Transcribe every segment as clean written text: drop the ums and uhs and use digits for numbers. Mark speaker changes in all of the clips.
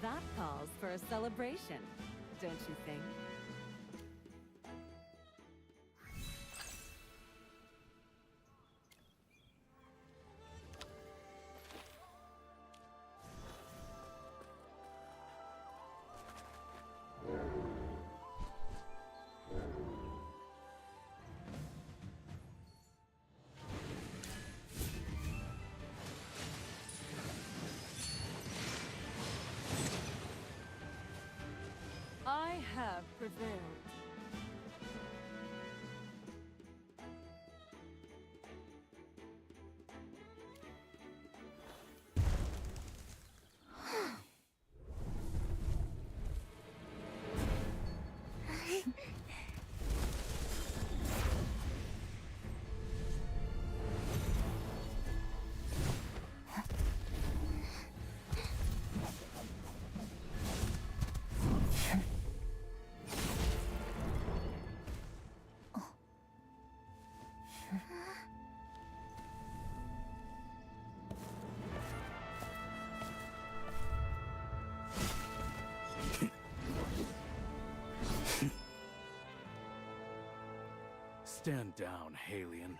Speaker 1: That calls for a celebration, don't you think? I have prevailed.
Speaker 2: Stand down, Halion.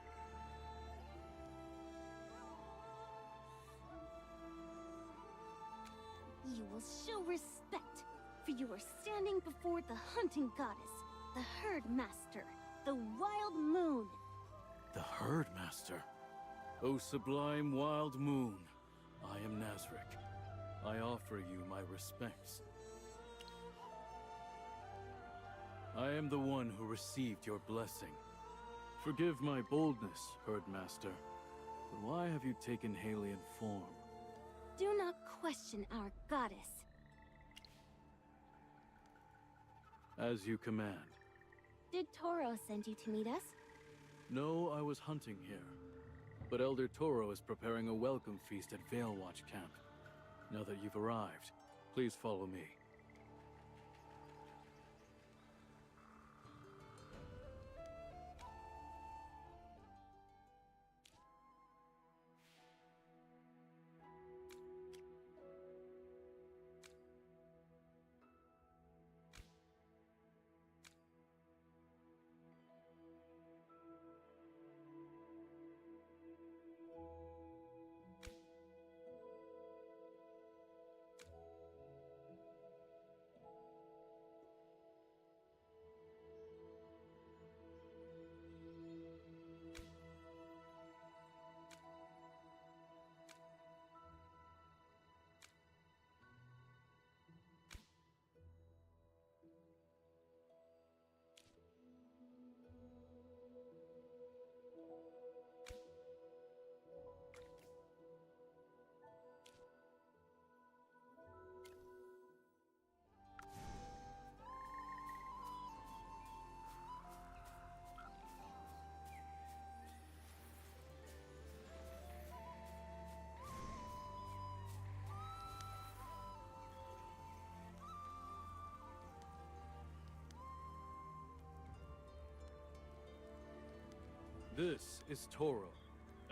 Speaker 3: You will show respect, for you are standing before the hunting goddess, the herd master, the wild moon.
Speaker 2: The Herd Master. O sublime wild moon, I am Nazric. I offer you my respects. I am the one who received your blessing. Forgive my boldness, Herd Master, but why have you taken Halion form?
Speaker 3: Do not question our goddess.
Speaker 2: As you command.
Speaker 3: Did Toro send you to meet us?
Speaker 2: No, I was hunting here. But Elder Toro is preparing a welcome feast at Veilwatch Camp. Now that you've arrived, please follow me. This is Toro,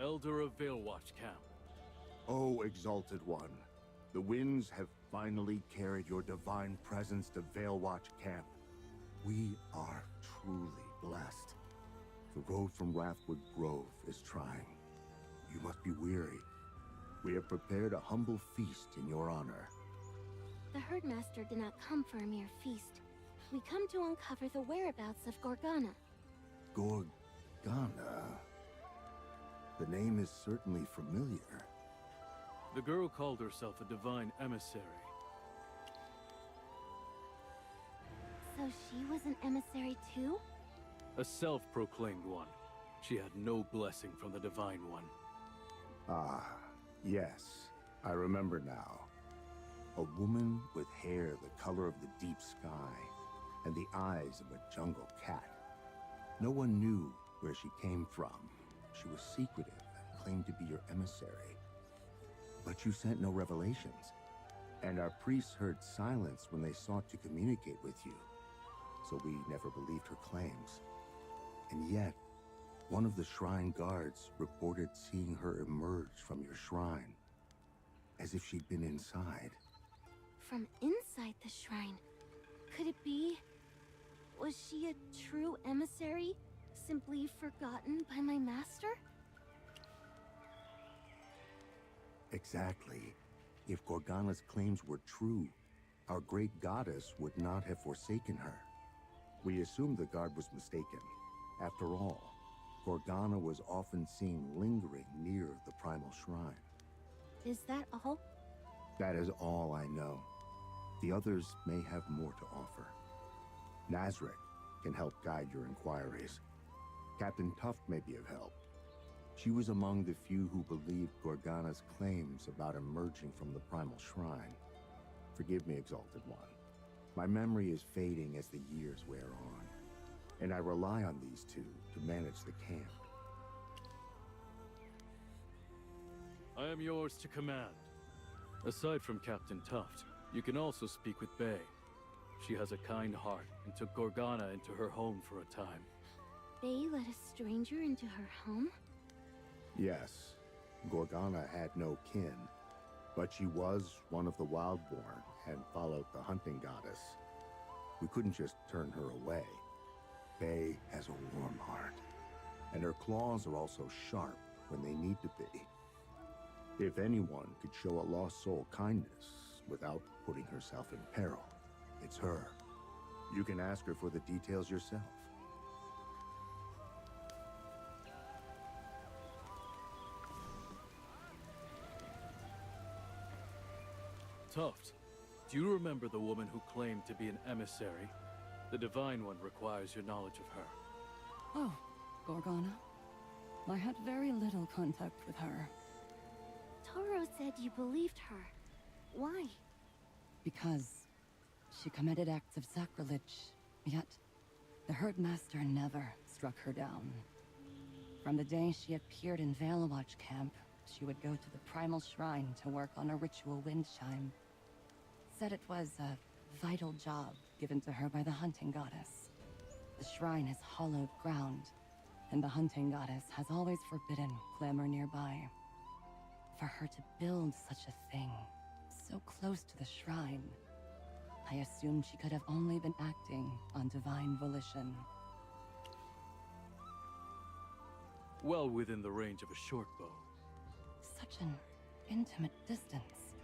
Speaker 2: Elder of Veilwatch Camp.
Speaker 4: O exalted one, the winds have finally carried your divine presence to Veilwatch Camp. We are truly blessed. The road from Wrathwood Grove is trying. You must be weary. We have prepared a humble feast in your honor.
Speaker 3: The herdmaster did not come for a mere feast. We come to uncover the whereabouts of Gorgana.
Speaker 4: Gorgana? The name is certainly familiar.
Speaker 2: The girl called herself a divine emissary.
Speaker 3: So she was an emissary too?
Speaker 2: A self-proclaimed one. She had no blessing from the Divine One.
Speaker 4: Ah, yes. I remember now. A woman with hair the color of the deep sky, and the eyes of a jungle cat. No one knew where she came from. She was secretive and claimed to be your emissary. But you sent no revelations, and our priests heard silence when they sought to communicate with you. So we never believed her claims. And yet, one of the shrine guards reported seeing her emerge from your shrine, as if she'd been inside.
Speaker 3: from inside the shrine. Could it be? Was she a true emissary, simply forgotten by my master?
Speaker 4: Exactly. If Gorgana's claims were true, our great goddess would not have forsaken her. We assumed the guard was mistaken. After all, Gorgana was often seen lingering near the primal shrine.
Speaker 3: Is that all?
Speaker 4: That is all I know. The others may have more to offer. Nazarick can help guide your inquiries. Captain Tuft may be of help. She was among the few who believed Gorgana's claims about emerging from the primal shrine. Forgive me, Exalted One. My memory is fading as the years wear on, and I rely on these two to manage the camp.
Speaker 2: I am yours to command. Aside from Captain Tuft, you can also speak with Bay. She has a kind heart and took Gorgana into her home for a time.
Speaker 3: They let a stranger into her home?
Speaker 4: Yes, Gorgana had no kin, but she was one of the Wildborn and followed the hunting goddess. We couldn't just turn her away. Bay has a warm heart, and her claws are also sharp when they need to be. If anyone could show a lost soul kindness without putting herself in peril, it's her. You can ask her for the details yourself.
Speaker 2: Tuft, do you remember the woman who claimed to be an emissary? The Divine One requires your knowledge of her.
Speaker 5: Oh, Gorgana. I had very little contact with her.
Speaker 3: Toro said you believed her. Why?
Speaker 5: Because she committed acts of sacrilege, yet the Herdmaster never struck her down. From the day she appeared in Veilwatch camp, she would go to the primal shrine to work on a ritual wind chime. Said it was a vital job given to her by the hunting goddess. The shrine is hollowed ground, and the hunting goddess has always forbidden clamor nearby. For her to build such a thing, so close to the shrine, I assumed she could have only been acting on divine volition.
Speaker 2: Well within the range of a short bow.
Speaker 5: Such an intimate distance.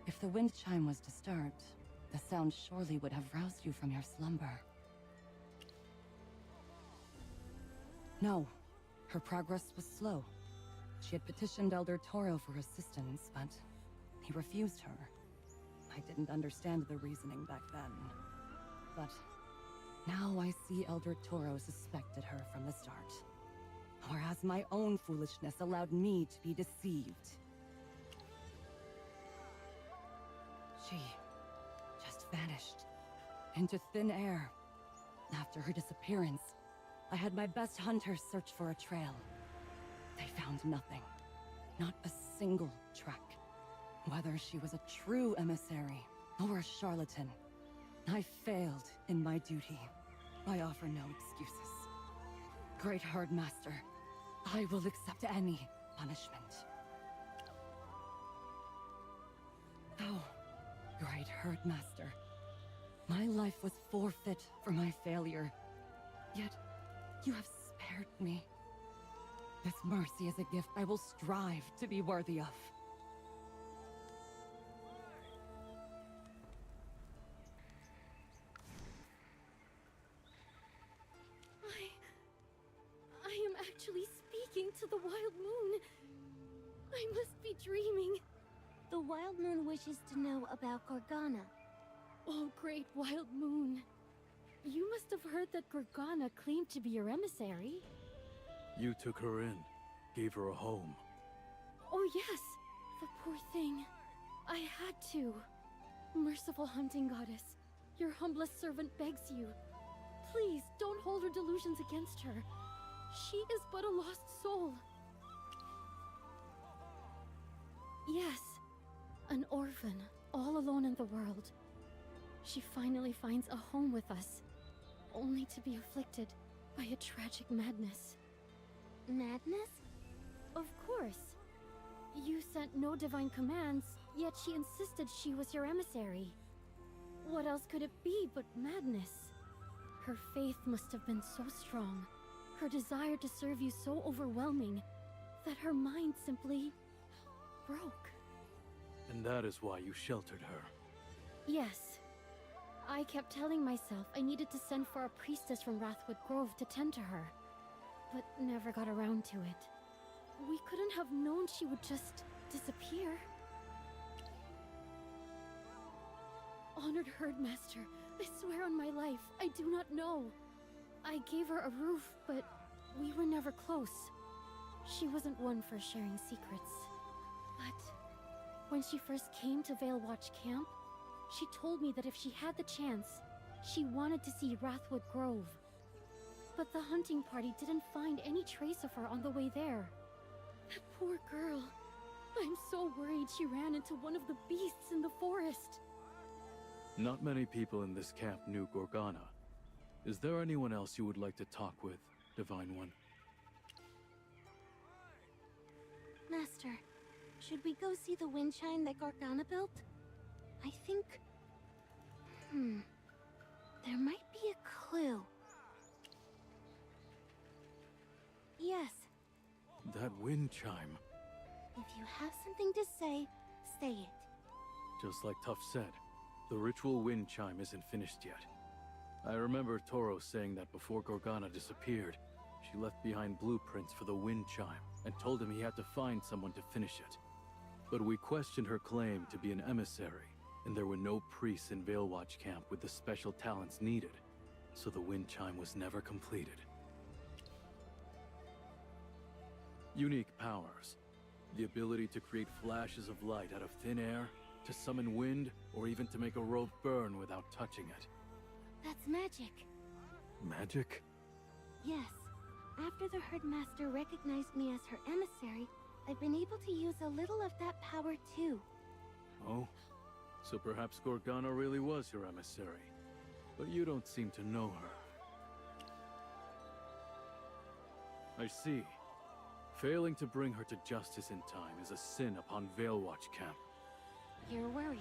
Speaker 5: If the wind chime was disturbed, the sound surely would have roused you from your slumber. No, her progress was slow. She had petitioned Elder Toro for assistance, but he refused her. I didn't understand the reasoning back then. But now I see Elder Toro suspected her from the start. Whereas my own foolishness allowed me to be deceived. She just vanished into thin air. After her disappearance, I had my best hunters search for a trail. They found nothing. Not a single track. Whether she was a true emissary or a charlatan, I failed in my duty. I offer no excuses. Great Herdmaster, I will accept any punishment. Oh, Great Herdmaster, my life was forfeit for my failure. Yet, you have spared me. This mercy is a gift I will strive to be worthy of.
Speaker 3: I am actually speaking to the Wild Moon. I must be dreaming. The Wild Moon wishes to know about Gorgana. Oh, great Wild Moon. You must have heard that Gorgana claimed to be your emissary.
Speaker 2: You took her in, gave her a home.
Speaker 3: Oh yes, the poor thing. I had to. Merciful hunting goddess, your humblest servant begs you. Please, don't hold her delusions against her. She is but a lost soul. Yes, an orphan, all alone in the world. She finally finds a home with us, only to be afflicted by a tragic madness. Madness? Of course. You sent no divine commands, Yet she insisted she was your emissary. What else could it be but madness? Her faith must have been so strong, her desire to serve you so overwhelming, that her mind simply broke.
Speaker 2: And that is why you sheltered her.
Speaker 3: Yes. I kept telling myself I needed to send for a priestess from Wrathwood Grove to tend to her, but never got around to it. We couldn't have known she would just disappear. Honored Herdmaster, I swear on my life, I do not know. I gave her a roof, but we were never close. She wasn't one for sharing secrets. But when she first came to Veilwatch Camp, she told me that if she had the chance, she wanted to see Wrathwood Grove. But the hunting party didn't find any trace of her on the way there. That poor girl. I'm so worried she ran into one of the beasts in the forest.
Speaker 2: Not many people in this camp knew Gorgana. Is there anyone else you would like to talk with, Divine One?
Speaker 3: Master, should we go see the wind chime that Gorgana built? I think... there might be a clue. Yes.
Speaker 2: That wind chime.
Speaker 3: If you have something to say, say it.
Speaker 2: Just like Tuff said, the ritual wind chime isn't finished yet. I remember Toro saying that before Gorgana disappeared, she left behind blueprints for the wind chime and told him he had to find someone to finish it. But we questioned her claim to be an emissary, and there were no priests in Veilwatch Camp with the special talents needed, so the wind chime was never completed. Unique powers. The ability to create flashes of light out of thin air, to summon wind, or even to make a rope burn without touching it.
Speaker 3: That's magic.
Speaker 2: Magic?
Speaker 3: Yes. After the Herdmaster recognized me as her emissary, I've been able to use a little of that power too.
Speaker 2: Oh? So perhaps Gorgana really was your emissary. But you don't seem to know her. I see. Failing to bring her to justice in time is a sin upon Veilwatch Camp.
Speaker 3: You're worried.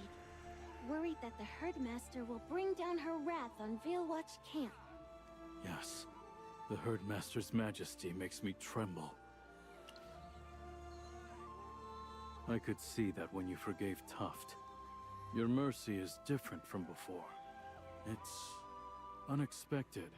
Speaker 3: Worried that the Herdmaster will bring down her wrath on Veilwatch Camp.
Speaker 2: Yes. The Herdmaster's majesty makes me tremble. I could see that when you forgave Tuft. Your mercy is different from before. It's unexpected.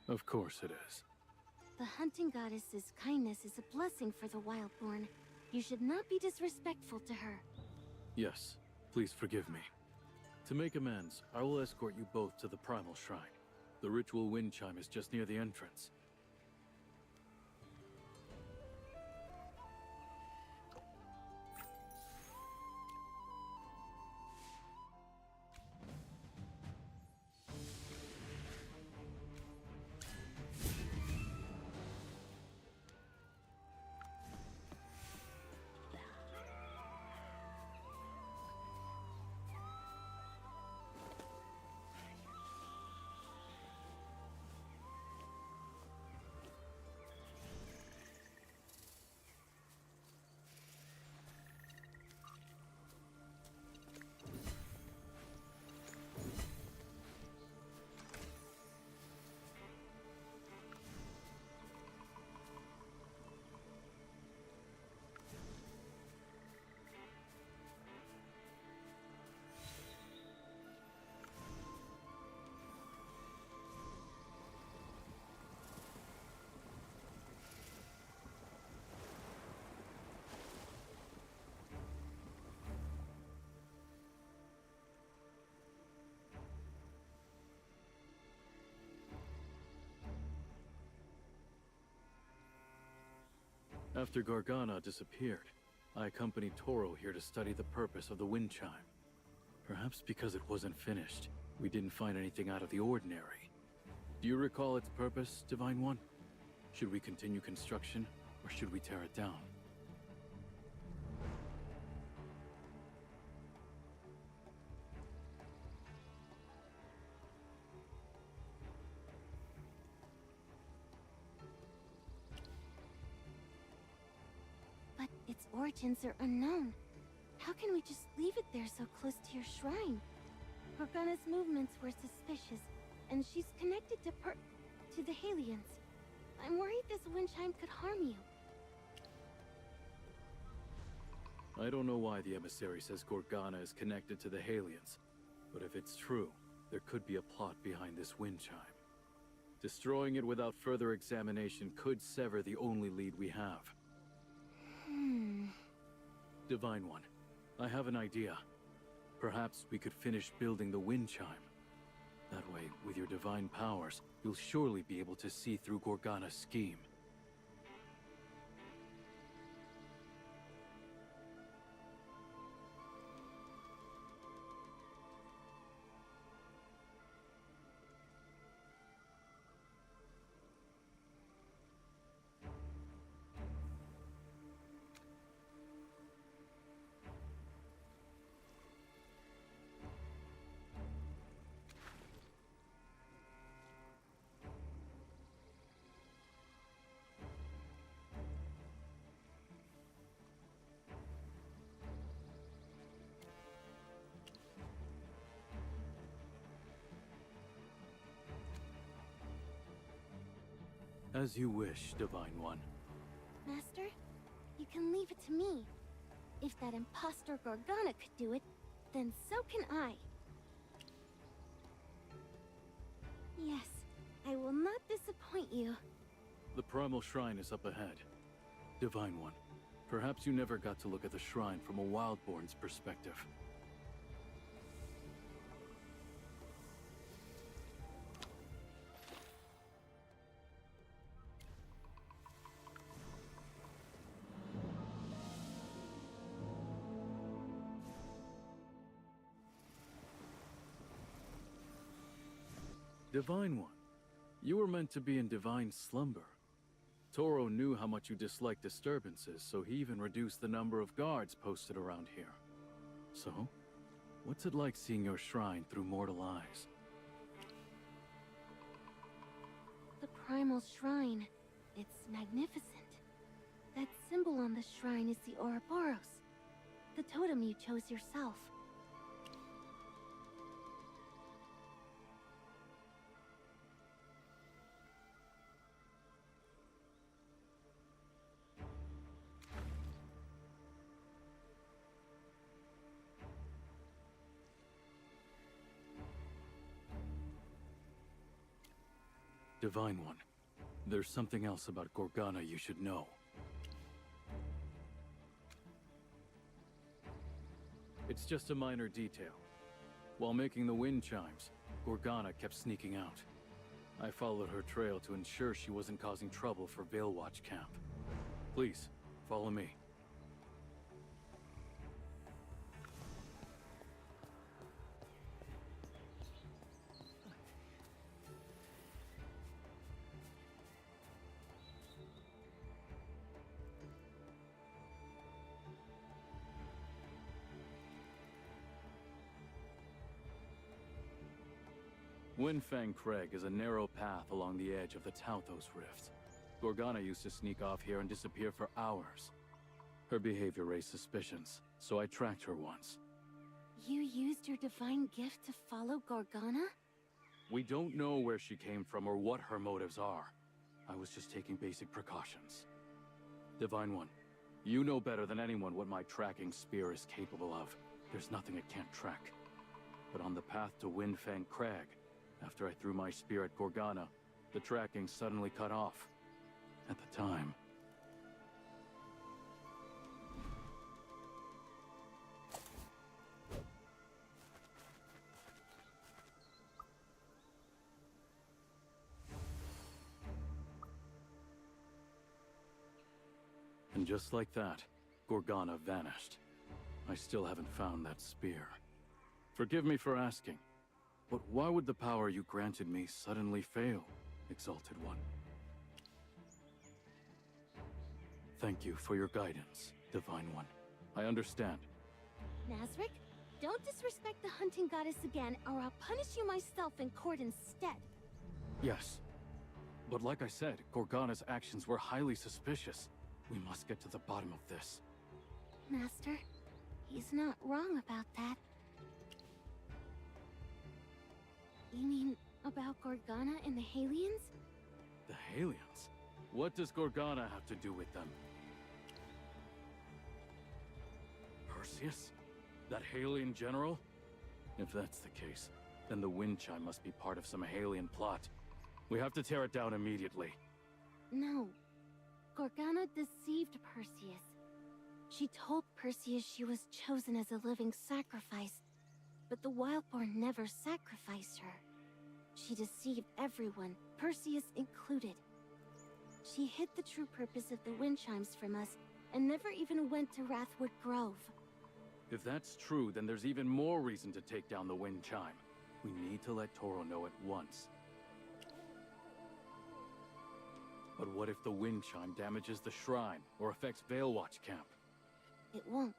Speaker 2: Of course it is.
Speaker 3: The hunting goddess's kindness is a blessing for the Wildborn. You should not be disrespectful to her.
Speaker 2: Yes, please forgive me. To make amends, I will escort you both to the Primal Shrine. The ritual wind chime is just near the entrance. After Gorgana disappeared, I accompanied Toro here to study the purpose of the wind chime. Perhaps because it wasn't finished, we didn't find anything out of the ordinary. Do you recall its purpose, Divine One? Should we continue construction, Or should we tear it down?
Speaker 3: But its origins are unknown. How can we just leave it there so close to your shrine? Gorgana's movements were suspicious, and she's connected to the Halians. I'm worried this wind chime could harm you.
Speaker 2: I don't know why the emissary says Gorgana is connected to the Halians, but if it's true, there could be a plot behind this wind chime. Destroying it without further examination could sever the only lead we have. Divine One, I have an idea. Perhaps we could finish building the wind chime. That way, with your divine powers, you'll surely be able to see through Gorgana's scheme. As you wish, Divine One.
Speaker 3: Master, you can leave it to me. If that imposter Gorgana could do it, then so can I. Yes, I will not disappoint you.
Speaker 2: The Primal Shrine is up ahead. Divine One, perhaps you never got to look at the shrine from a Wildborn's perspective. Divine One, you were meant to be in divine slumber. Toro knew how much you disliked disturbances, so he even reduced the number of guards posted around here. So, what's it like seeing your shrine through mortal eyes?
Speaker 3: The Primal Shrine. It's magnificent. That symbol on the shrine is the Ouroboros, the totem you chose yourself.
Speaker 2: Divine One, there's something else about Gorgana you should know. It's just a minor detail. While making the wind chimes, Gorgana kept sneaking out. I followed her trail to ensure she wasn't causing trouble for Veilwatch camp. Please, follow me. Windfang Crag is a narrow path along the edge of the Tauthos Rift. Gorgana used to sneak off here and disappear for hours. Her behavior raised suspicions, so I tracked her once.
Speaker 3: You used your divine gift to follow Gorgana?
Speaker 2: We don't know where she came from or what her motives are. I was just taking basic precautions. Divine One, you know better than anyone what my tracking spear is capable of. There's nothing it can't track. But on the path to Windfang Crag, after I threw my spear at Gorgana, the tracking suddenly cut off. At the time... And just like that, Gorgana vanished. I still haven't found that spear. Forgive me for asking, but why would the power you granted me suddenly fail, Exalted One? Thank you for your guidance, Divine One. I understand.
Speaker 3: Nazric, don't disrespect the hunting goddess again, or I'll punish you myself in court instead.
Speaker 2: Yes. But like I said, Gorgana's actions were highly suspicious. We must get to the bottom of this.
Speaker 3: Master, he's not wrong about that. You mean about Gorgana and the Halians?
Speaker 2: The Halians? What does Gorgana have to do with them? Perseus? That Halian general? If that's the case, then the wind chime must be part of some Halian plot. We have to tear it down immediately.
Speaker 3: No. Gorgana deceived Perseus. She told Perseus she was chosen as a living sacrifice, but the Wildborn never sacrificed her. She deceived everyone, Perseus included. She hid the true purpose of the wind chimes from us, and never even went to Wrathwood Grove.
Speaker 2: If that's true, then there's even more reason to take down the wind chime. We need to let Toro know at once. But what if the wind chime damages the shrine, or affects Veilwatch Camp?
Speaker 3: It won't.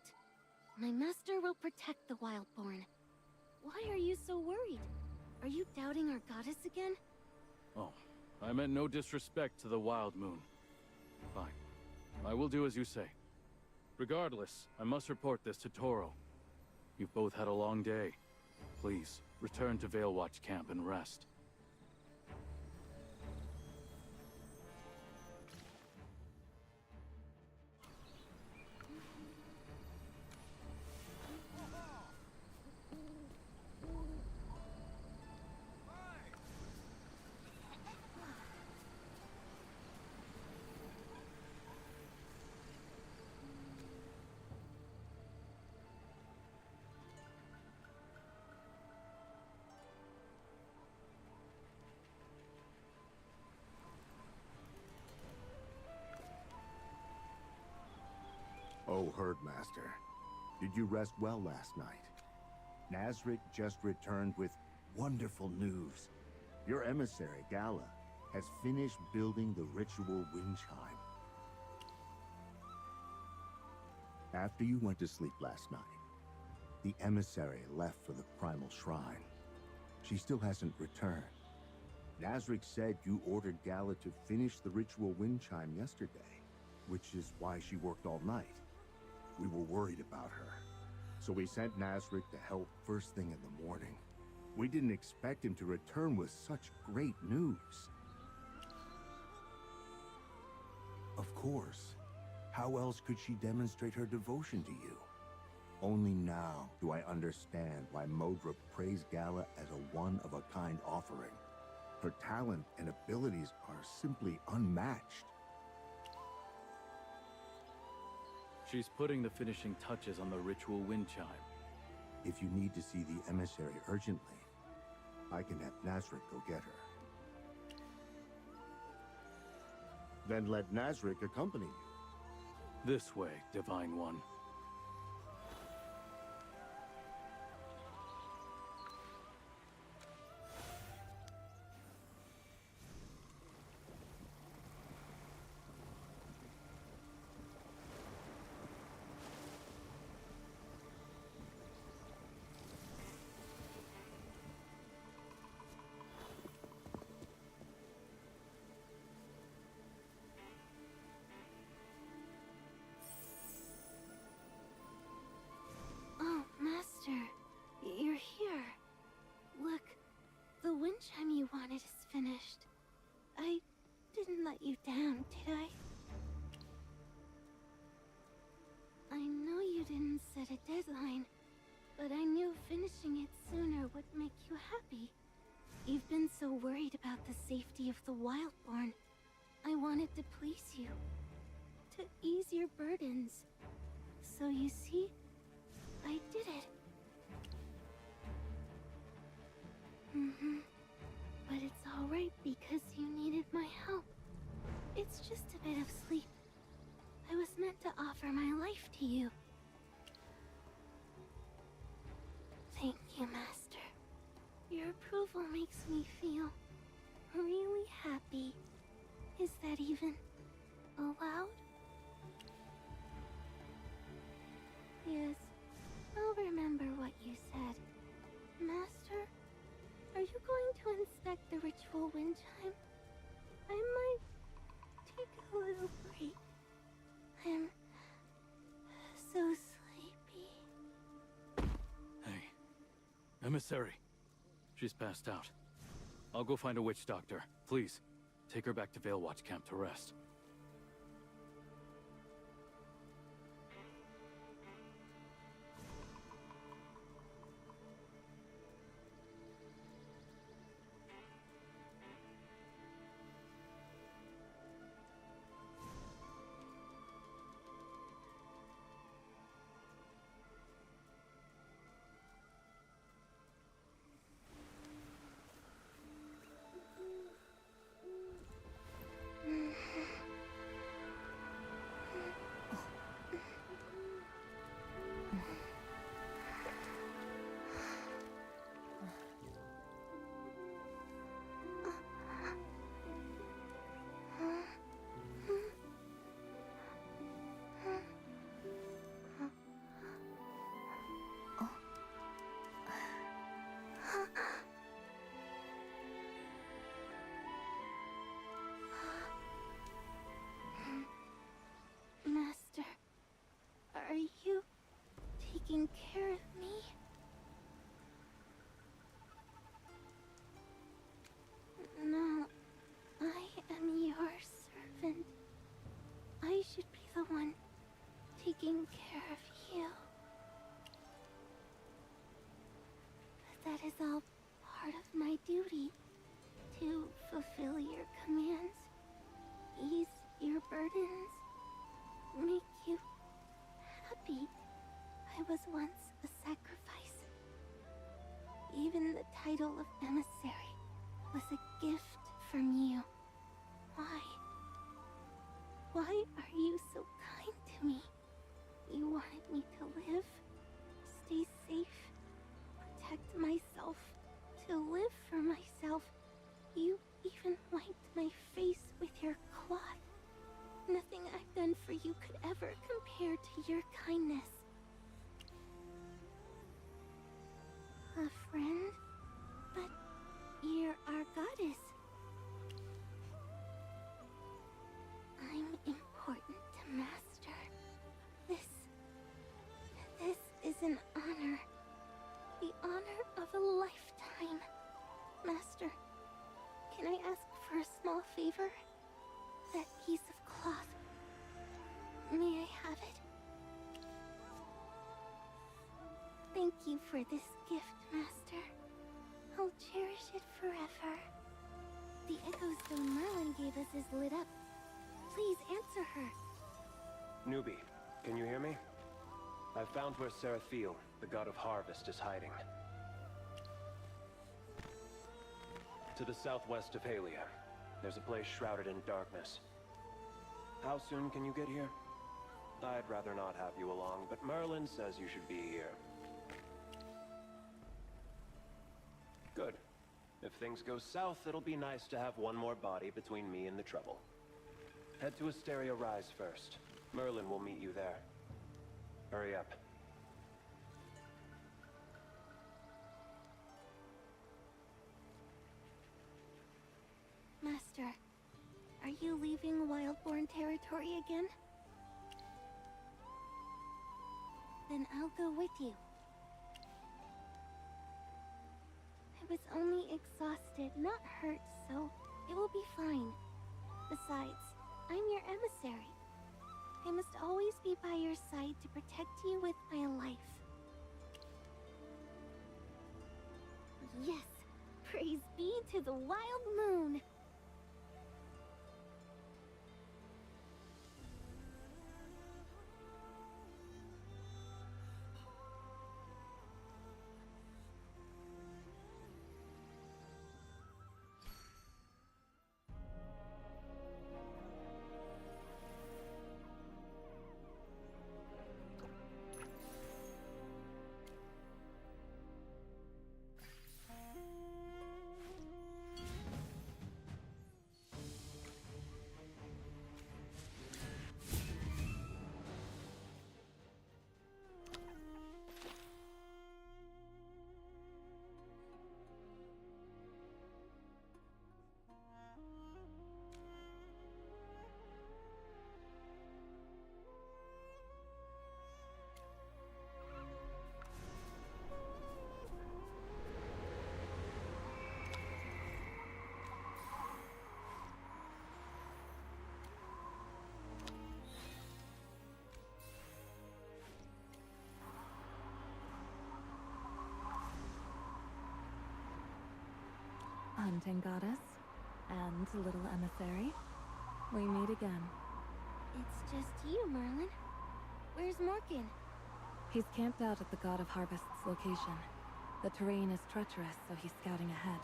Speaker 3: My master will protect the Wildborn. Why are you so worried? Are you doubting our goddess again?
Speaker 2: Oh, I meant no disrespect to the Wild Moon. Fine. I will do as you say. Regardless, I must report this to Toro. You've both had a long day. Please, return to Veilwatch Camp and rest.
Speaker 4: Oh, Herdmaster, did you rest well last night? Nazric just returned with wonderful news. Your emissary, Gala, has finished building the ritual wind chime. After you went to sleep last night, the emissary left for the Primal Shrine. She still hasn't returned. Nazric said you ordered Gala to finish the ritual wind chime yesterday, which is why she worked all night. We were worried about her, so we sent Nazric to help first thing in the morning. We didn't expect him to return with such great news. Of course. How else could she demonstrate her devotion to you? Only now do I understand why Modra praised Gala as a one-of-a-kind offering. Her talent and abilities are simply unmatched.
Speaker 2: She's putting the finishing touches on the ritual wind chime.
Speaker 4: If you need to see the emissary urgently, I can have Nazric go get her. Then let Nazric accompany you.
Speaker 2: This way, Divine One.
Speaker 3: You're here. Look, the wind chime you wanted is finished. I didn't let you down, did I? I know you didn't set a deadline, but I knew finishing it sooner would make you happy. You've been so worried about the safety of the Wildborn. I wanted to please you, to ease your burdens. So you see, I did it. But it's alright because you needed my help. It's just a bit of sleep. I was meant to offer my life to you. Thank you, Master. Your approval makes me feel really happy. Is that even allowed? wind chime. I might take a little break. I'm so sleepy.
Speaker 2: Hey, emissary. She's passed out. I'll go find a witch doctor. Please, take her back to Veil Watch Camp to rest.
Speaker 3: Master, are you taking care of me? No, I am your servant. I should be the one taking care of you. But that is all part of my duty, to fulfill your commands, ease your burdens, make you happy. I was once a sacrifice. Even the title of emissary was a gift from you. Why? Why are you so kind to me? You wanted me to live, stay safe, protect myself, to live for myself. You even wiped my face with your cloth. Nothing I've done for you could ever compare to your kindness. A friend? But you're our goddess. I'm important to Master. This is an honor. The honor of a lifetime. Master, can I ask for a small favor? That piece of cloth. May I have it? Thank you for this gift, Master. I'll cherish it forever. The Echo Stone Merlin gave us is lit up. Please answer her.
Speaker 6: Newbie, can you hear me? I've found where Seraphil, the god of harvest, is hiding. To the southwest of Halia, there's a place shrouded in darkness. How soon can you get here? I'd rather not have you along, but Merlin says you should be here. Good. If things go south, it'll be nice to have one more body between me and the trouble. Head to Asteria Rise first. Merlin will meet you there. Hurry up.
Speaker 3: Master, are you leaving Wildborn territory again? Then I'll go with you. I was only exhausted, not hurt, so it will be fine. Besides, I'm your emissary. I must always be by your side to protect you with my life. Yes! Praise be to the Wild Moon!
Speaker 1: hunting goddess and little emissary. We meet again.
Speaker 3: It's just you, Merlin. Where's Morgan?
Speaker 1: He's camped out at the God of Harvest's location. The terrain is treacherous, so he's scouting ahead.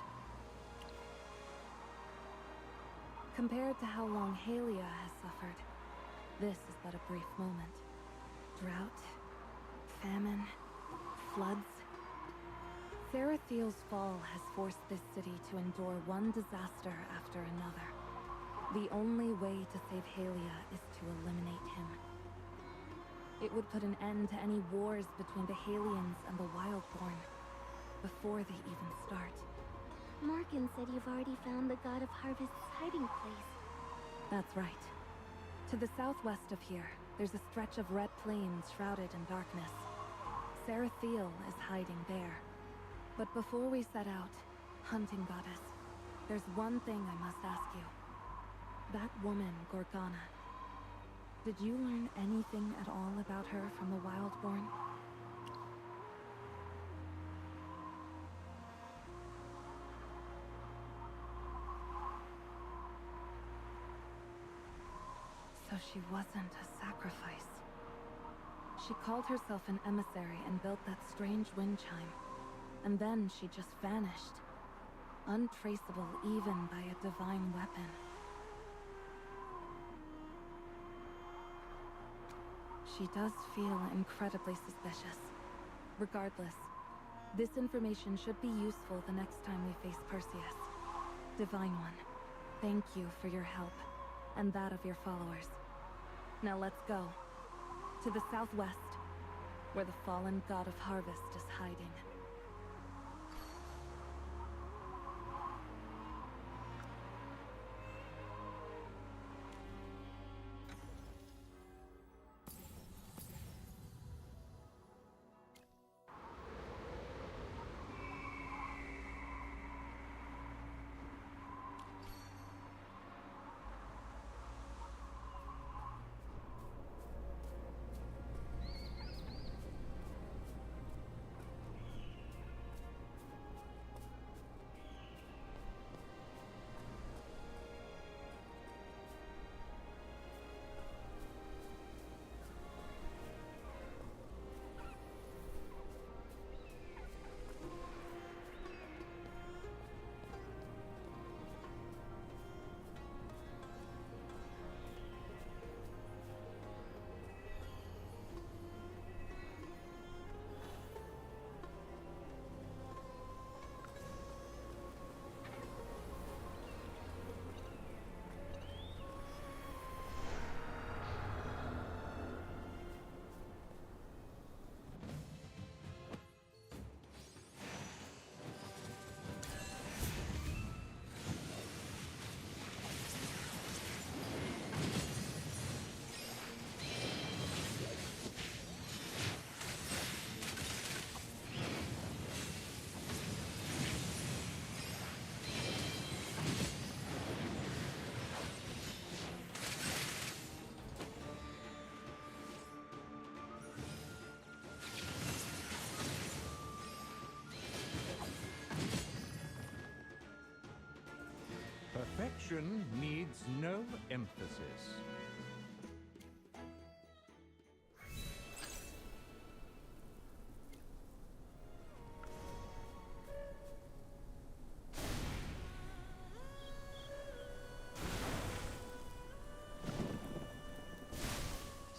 Speaker 1: Compared to how long Halia has suffered, this is but a brief moment. Drought, famine, floods. Sarathiel's fall has forced this city to endure one disaster after another. The only way to save Halia is to eliminate him. It would put an end to any wars between the Halians and the Wildborn before they even start.
Speaker 3: Morgan said you've already found the God of Harvest's hiding place.
Speaker 1: That's right. To the southwest of here, there's a stretch of red plains shrouded in darkness. Sarathiel is hiding there. But before we set out, hunting goddess, there's one thing I must ask you. That woman, Gorgana, did you learn anything at all about her from the Wildborn? So she wasn't a sacrifice. She called herself an emissary and built that strange wind chime. And then she just vanished. Untraceable even by a divine weapon. She does feel incredibly suspicious. Regardless, this information should be useful the next time we face Perseus. Divine One, thank you for your help, and that of your followers. Now let's go. To the southwest, where the fallen God of Harvest is hiding.
Speaker 7: Perfection needs no emphasis.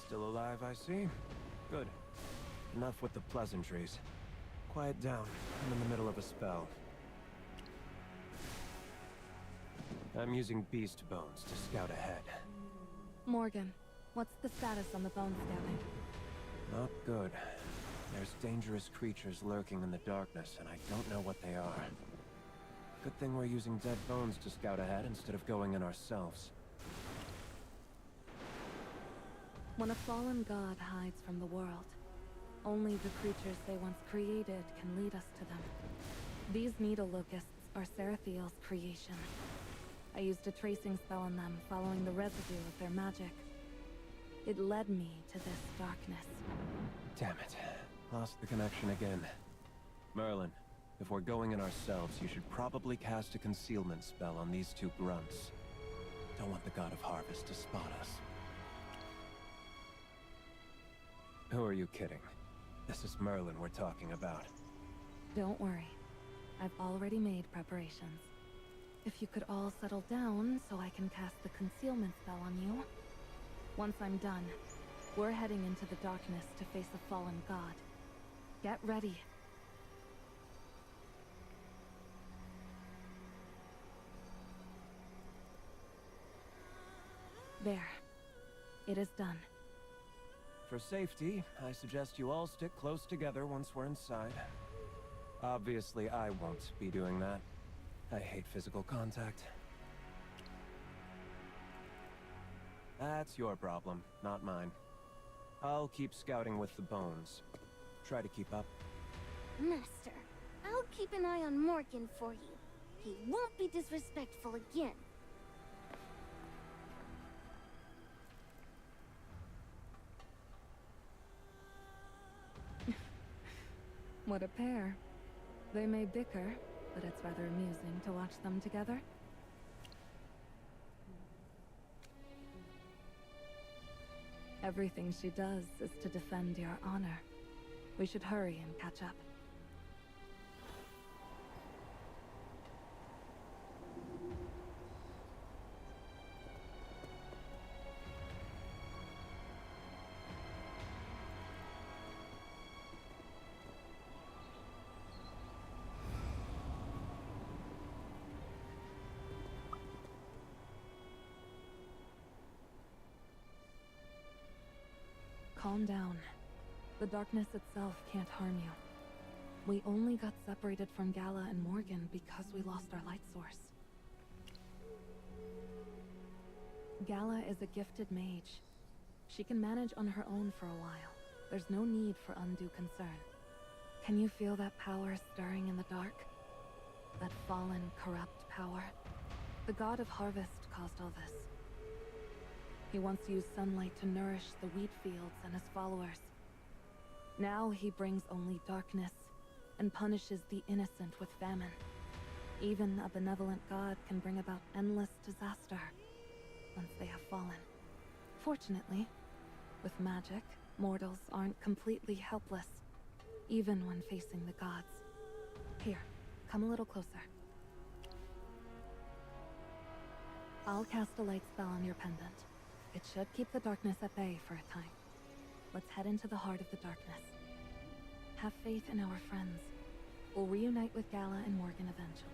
Speaker 6: Still alive, I see. Good. Enough with the pleasantries. Quiet down. I'm in the middle of a spell. I'm using beast bones to scout ahead.
Speaker 1: Morgan, what's the status on the bone scouting?
Speaker 6: Not good. There's dangerous creatures lurking in the darkness, and I don't know what they are. Good thing we're using dead bones to scout ahead instead of going in ourselves.
Speaker 1: When a fallen god hides from the world, only the creatures they once created can lead us to them. These needle locusts are Sarathiel's creation. I used a tracing spell on them following the residue of their magic. It led me to this darkness.
Speaker 6: Damn it. Lost the connection again. Merlin, If we're going in ourselves, you should probably cast a concealment spell on these two grunts. Don't want the God of Harvest to spot us. Who are you kidding? This is Merlin we're talking about.
Speaker 1: Don't worry. I've already made preparations. If you could all settle down so I can cast the concealment spell on you. Once I'm done, we're heading into the darkness to face a fallen god. Get ready. There. It is done.
Speaker 6: For safety, I suggest you all stick close together once we're inside. Obviously, I won't be doing that. I hate physical contact. That's your problem, not mine. I'll keep scouting with the bones. Try to keep up.
Speaker 3: Master, I'll keep an eye on Morgan for you. He won't be disrespectful again.
Speaker 1: What a pair. They may bicker, but it's rather amusing to watch them together. Everything she does is to defend your honor. We should hurry and catch up. Calm down. The darkness itself can't harm you. We only got separated from Gala and Morgan because we lost our light source. Gala is a gifted mage. She can manage on her own for a while. There's no need for undue concern. Can you feel that power stirring in the dark? That fallen, corrupt power? The god of harvest caused all this. He once used sunlight to nourish the wheat fields and his followers. Now he brings only darkness and punishes the innocent with famine. Even a benevolent god can bring about endless disaster once they have fallen. Fortunately, with magic, mortals aren't completely helpless, even when facing the gods. Here, come a little closer. I'll cast a light spell on your pendant. It should keep the darkness at bay for a time. Let's head into the heart of the darkness. Have faith in our friends. We'll reunite with Gala and Morgan eventually.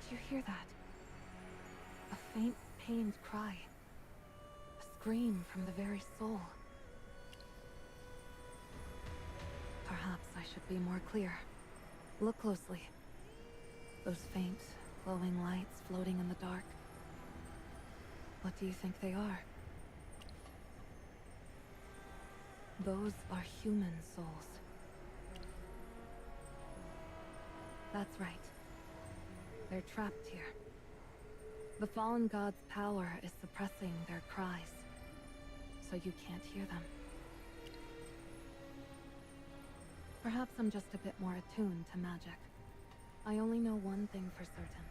Speaker 1: Did you hear that? A faint, pained cry. A scream from the very soul. Perhaps I should be more clear. Look closely. Those faint, glowing lights floating in the dark. What do you think they are? Those are human souls. That's right. They're trapped here. The fallen god's power is suppressing their cries, so you can't hear them. Perhaps I'm just a bit more attuned to magic. I only know one thing for certain.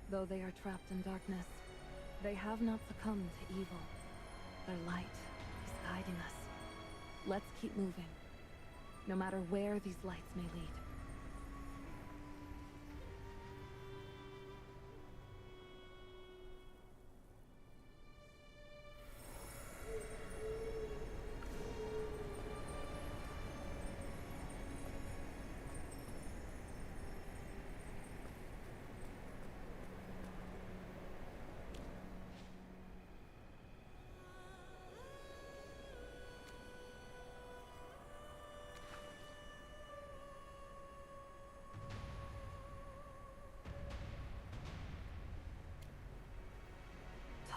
Speaker 1: Though they are trapped in darkness, they have not succumbed to evil. Their light is guiding us. Let's keep moving, no matter where these lights may lead.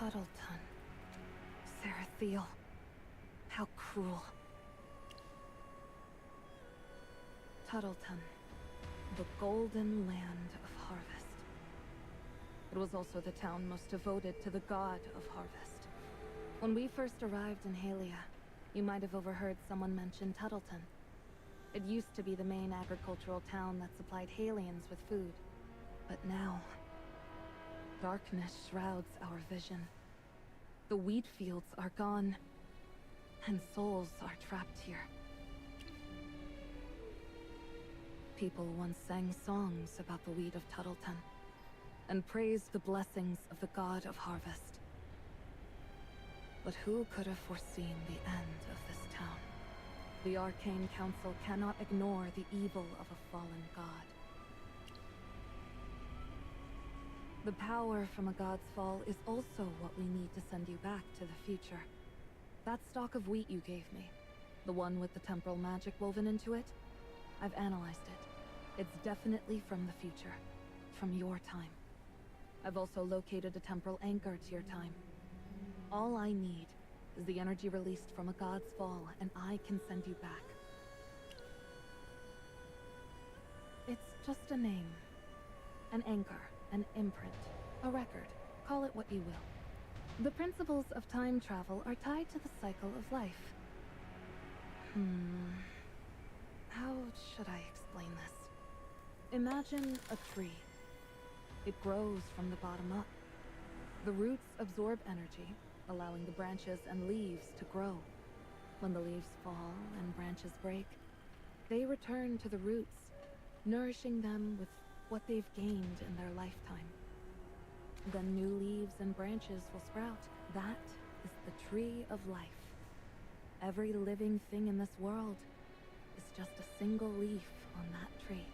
Speaker 1: Tuttleton. Sarathiel. How cruel. Tuttleton. The golden land of harvest. It was also the town most devoted to the god of harvest. When we first arrived in Halia, you might have overheard someone mention Tuttleton. It used to be the main agricultural town that supplied Halians with food. But now, darkness shrouds our vision. The wheat fields are gone, and souls are trapped here. People once sang songs about the wheat of Tuttleton, and praised the blessings of the god of harvest. But who could have foreseen the end of this town? The Arcane Council cannot ignore the evil of a fallen god. The power from a god's fall is also what we need to send you back to the future. That stalk of wheat you gave me, the one with the temporal magic woven into it, I've analyzed it. It's definitely from the future, from your time. I've also located a temporal anchor to your time. All I need is the energy released from a god's fall, and I can send you back. It's just a name. An anchor, an imprint, a record. Call it what you will. The principles of time travel are tied to the cycle of life. How should I explain this? Imagine a tree. It grows from the bottom up. The roots absorb energy, allowing the branches and leaves to grow. When the leaves fall and branches break, they return to the roots, nourishing them with what they've gained in their lifetime. Then new leaves and branches will sprout. That is the tree of life. Every living thing in this world is just a single leaf on that tree.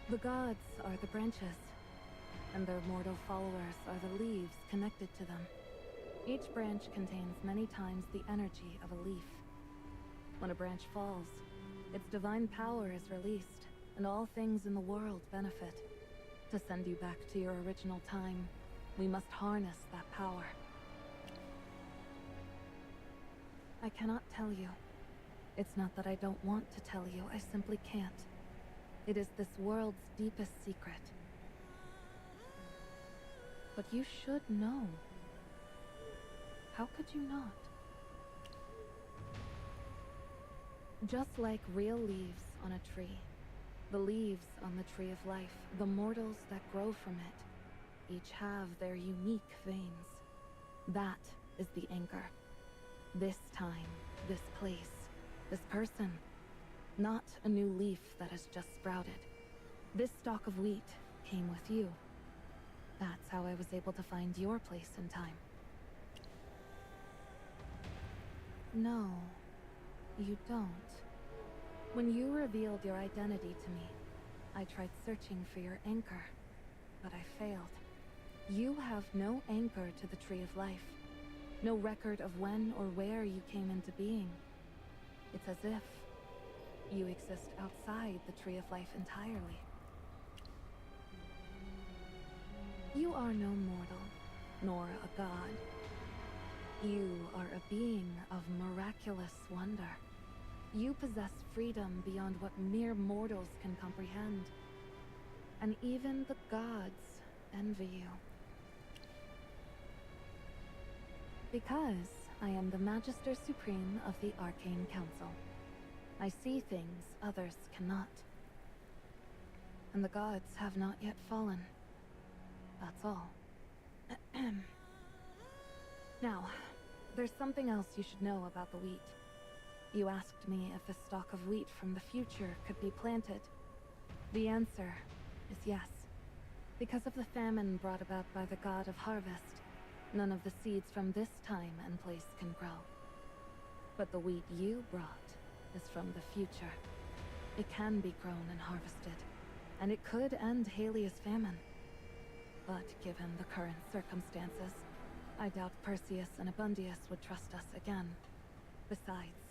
Speaker 1: The gods are the branches, and their mortal followers are the leaves connected to them. Each branch contains many times the energy of a leaf. When a branch falls, its divine power is released, and all things in the world benefit. To send you back to your original time, we must harness that power. I cannot tell you. It's not that I don't want to tell you, I simply can't. It is this world's deepest secret. But you should know. How could you not? Just like real leaves on a tree, the leaves on the tree of life, the mortals that grow from it, each have their unique veins. That is the anchor. This time, this place, this person. Not a new leaf that has just sprouted. This stalk of wheat came with you. That's how I was able to find your place in time. No, you don't. When you revealed your identity to me, I tried searching for your anchor, but I failed. You have no anchor to the Tree of Life. No record of when or where you came into being. It's as if you exist outside the Tree of Life entirely. You are no mortal, nor a god. You are a being of miraculous wonder. You possess freedom beyond what mere mortals can comprehend. And even the gods envy you. Because I am the Magister Supreme of the Arcane Council. I see things others cannot. And the gods have not yet fallen. That's all. Now, there's something else you should know about the wheat. You asked me if the stalk of wheat from the future could be planted. The answer is yes. Because of the famine brought about by the god of harvest, none of the seeds from this time and place can grow. But the wheat you brought is from the future. It can be grown and harvested, and it could end Halia's famine. But given the current circumstances, I doubt Perseus and Abundius would trust us again. Besides,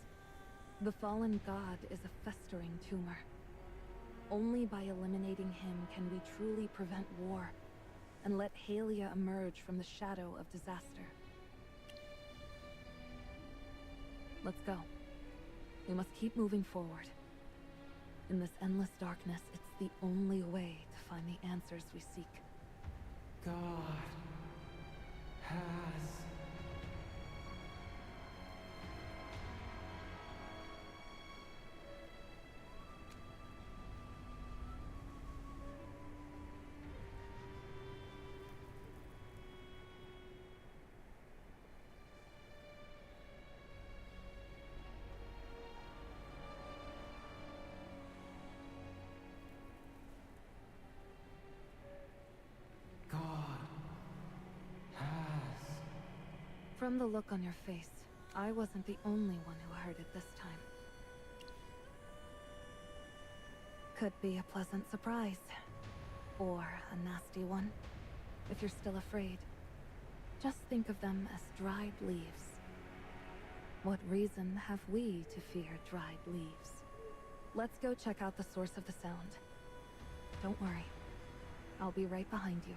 Speaker 1: the fallen god is a festering tumor. Only by eliminating him can we truly prevent war and let Halia emerge from the shadow of disaster. Let's go. We must keep moving forward. In this endless darkness, it's the only way to find the answers we seek.
Speaker 8: God has...
Speaker 1: From the look on your face, I wasn't the only one who heard it this time. Could be a pleasant surprise. Or a nasty one. If you're still afraid, just think of them as dried leaves. What reason have we to fear dried leaves? Let's go check out the source of the sound. Don't worry. I'll be right behind you.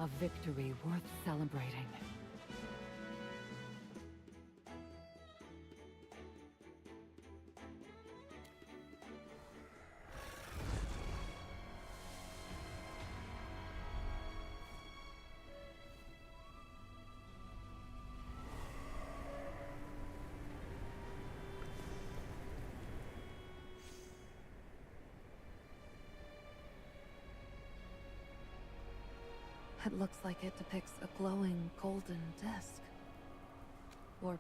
Speaker 5: A victory worth celebrating.
Speaker 1: It looks like it depicts a glowing golden disk. Or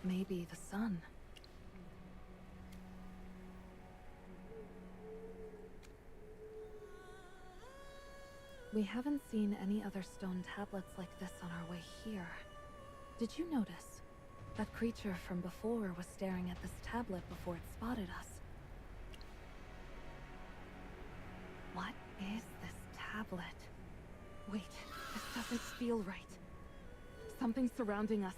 Speaker 1: maybe the sun. We haven't seen any other stone tablets like this on our way here. Did you notice? That creature from before was staring at this tablet before it spotted us. What is this tablet? Wait, this doesn't feel right. Something's surrounding us.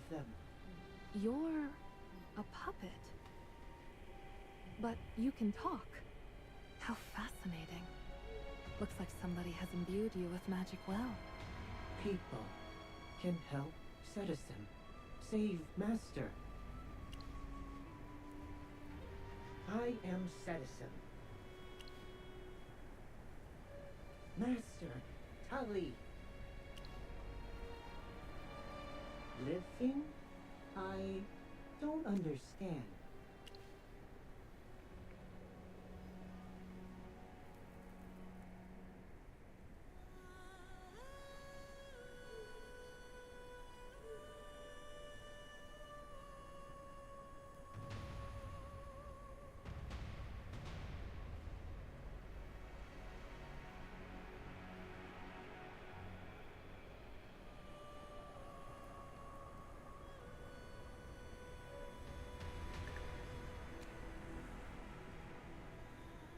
Speaker 9: them.
Speaker 1: You're a puppet. But you can talk. How fascinating. Looks like somebody has imbued you with magic well.
Speaker 9: People can help Citizen save Master. I am Citizen. Master Tully. Living? I don't understand.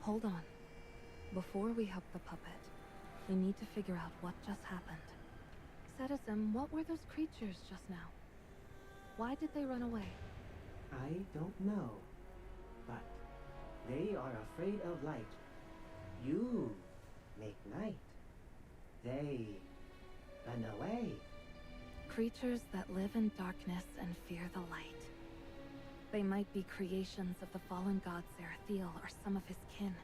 Speaker 1: Hold on. Before we help the puppet, we need to figure out what just happened. Citizen, what were those creatures just now? Why did they run away?
Speaker 9: I don't know, but they are afraid of light. You make night. They run away.
Speaker 1: Creatures that live in darkness and fear the light. They might be creations of the fallen god Sarathiel or some of his kin.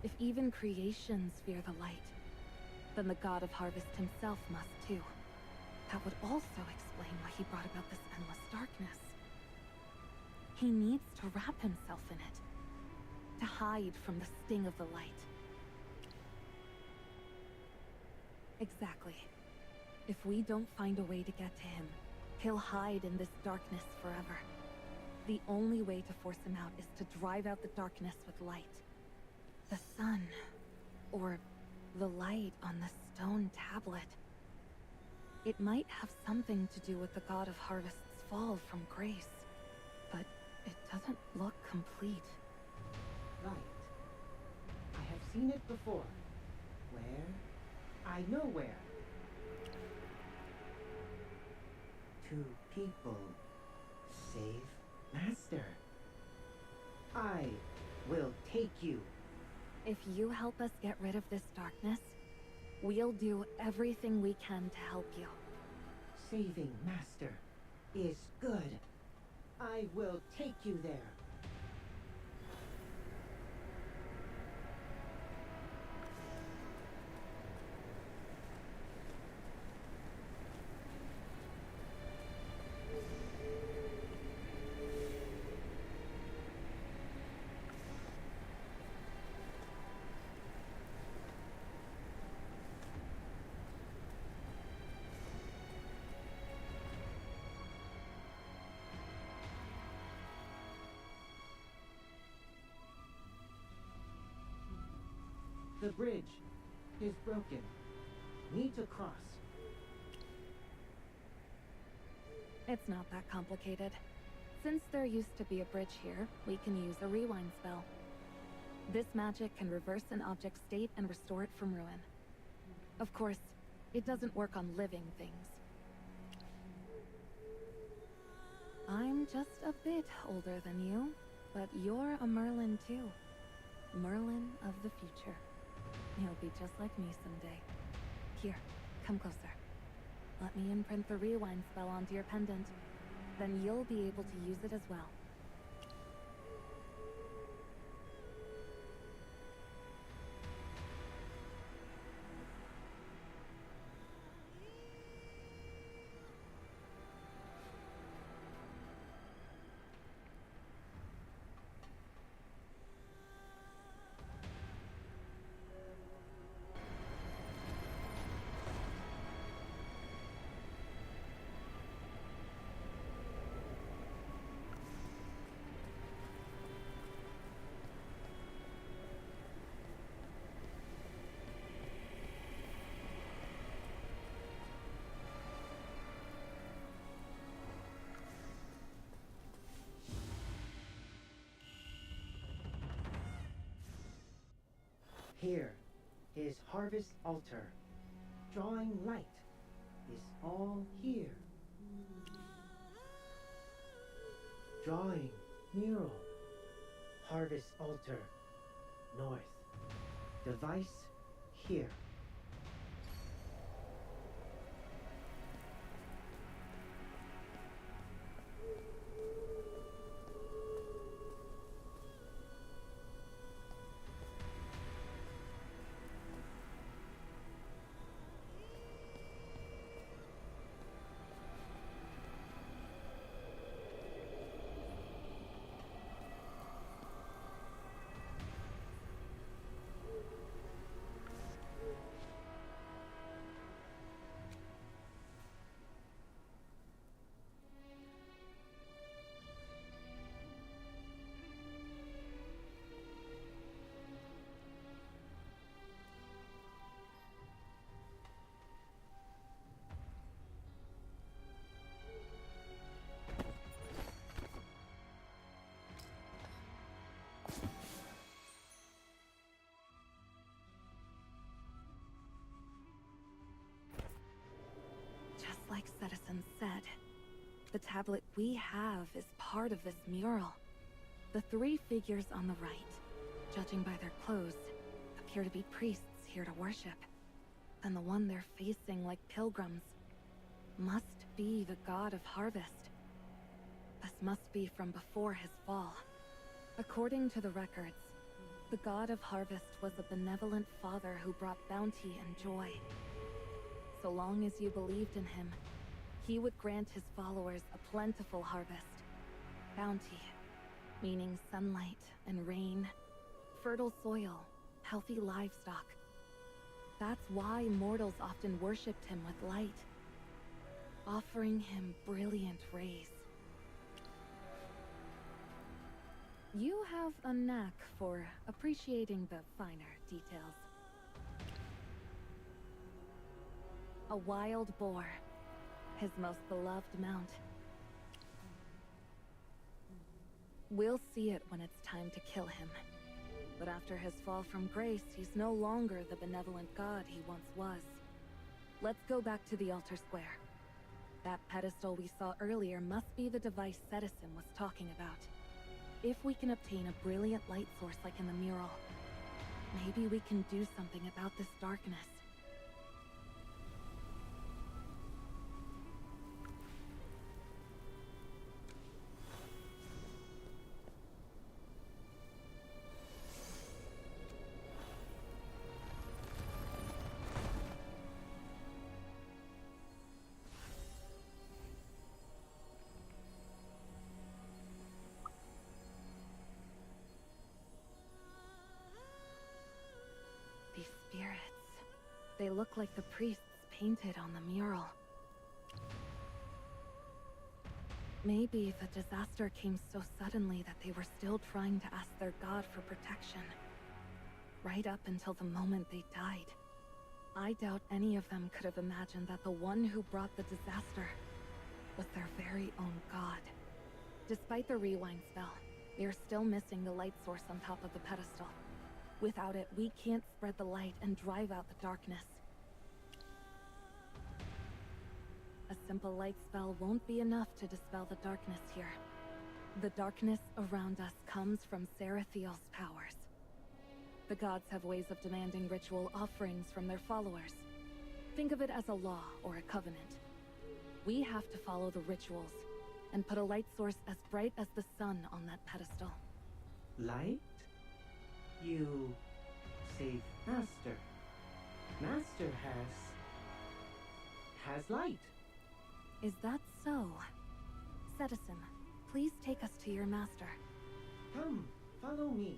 Speaker 1: If even creations fear the light, then the god of harvest himself must too. That would also explain why he brought about this endless darkness. He needs to wrap himself in it, to hide from the sting of the light. Exactly. If we don't find a way to get to him, he'll hide in this darkness forever. The only way to force him out is to drive out the darkness with light. The sun, or the light on the stone tablet. It might have something to do with the god of harvest's fall from grace, but it doesn't look complete.
Speaker 9: Light. I have seen it before. Where? I know where. Two people save Master. I will take you.
Speaker 1: If you help us get rid of this darkness, we'll do everything we can to help you.
Speaker 9: Saving Master is good. I will take you there. The bridge is broken. Need to cross.
Speaker 1: It's not that complicated. Since there used to be a bridge here, we can use a rewind spell. This magic can reverse an object's state and restore it from ruin. Of course, it doesn't work on living things. I'm just a bit older than you, but you're a Merlin too. Merlin of the future. You'll be just like me someday. Here, come closer. Let me imprint the rewind spell onto your pendant. Then you'll be able to use it as well.
Speaker 9: Here, his harvest altar. Drawing light is all here. Drawing. Mural. Harvest altar. North. Device. Here.
Speaker 1: Just like Citizen said, the tablet we have is part of this mural. The three figures on the right, judging by their clothes, appear to be priests here to worship. And the one they're facing like pilgrims must be the god of harvest. This must be from before his fall. According to the records, the god of harvest was a benevolent father who brought bounty and joy. So long as you believed in him, he would grant his followers a plentiful harvest. Bounty, meaning sunlight and rain, fertile soil, healthy livestock. That's why mortals often worshipped him with light, offering him brilliant rays. You have a knack for appreciating the finer details. A wild boar, his most beloved mount. We'll see it when it's time to kill him. But after his fall from grace, he's no longer the benevolent god he once was. Let's go back to the altar square. That pedestal we saw earlier must be the device Citizen was talking about. If we can obtain a brilliant light source like in the mural, maybe we can do something about this darkness. These spirits, they look like the priests painted on the mural. Maybe the disaster came so suddenly that they were still trying to ask their god for protection. Right up until the moment they died. I doubt any of them could have imagined that the one who brought the disaster was their very own god. Despite the rewind spell, they are still missing the light source on top of the pedestal. Without it, we can't spread the light and drive out the darkness. A simple light spell won't be enough to dispel the darkness here. The darkness around us comes from Sarathiel's powers. The gods have ways of demanding ritual offerings from their followers. Think of it as a law or a covenant. We have to follow the rituals and put a light source as bright as the sun on that pedestal.
Speaker 9: Light? You save Master. Master has light.
Speaker 1: Is that so? Citizen, please take us to your master.
Speaker 9: Come, follow me.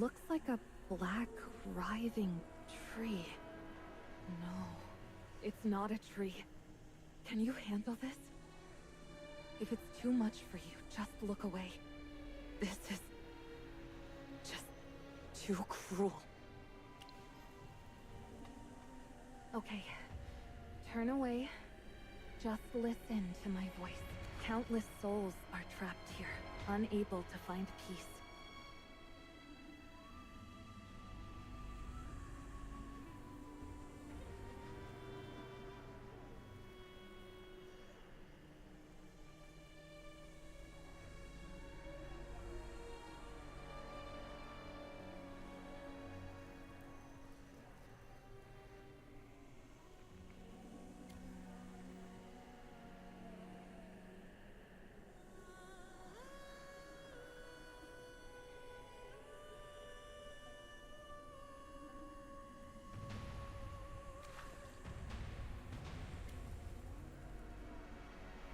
Speaker 1: looks like a black, writhing tree. No, it's not a tree. Can you handle this? If it's too much for you, just look away. This is just too cruel. Okay, turn away. Just listen to my voice. Countless souls are trapped here, unable to find peace.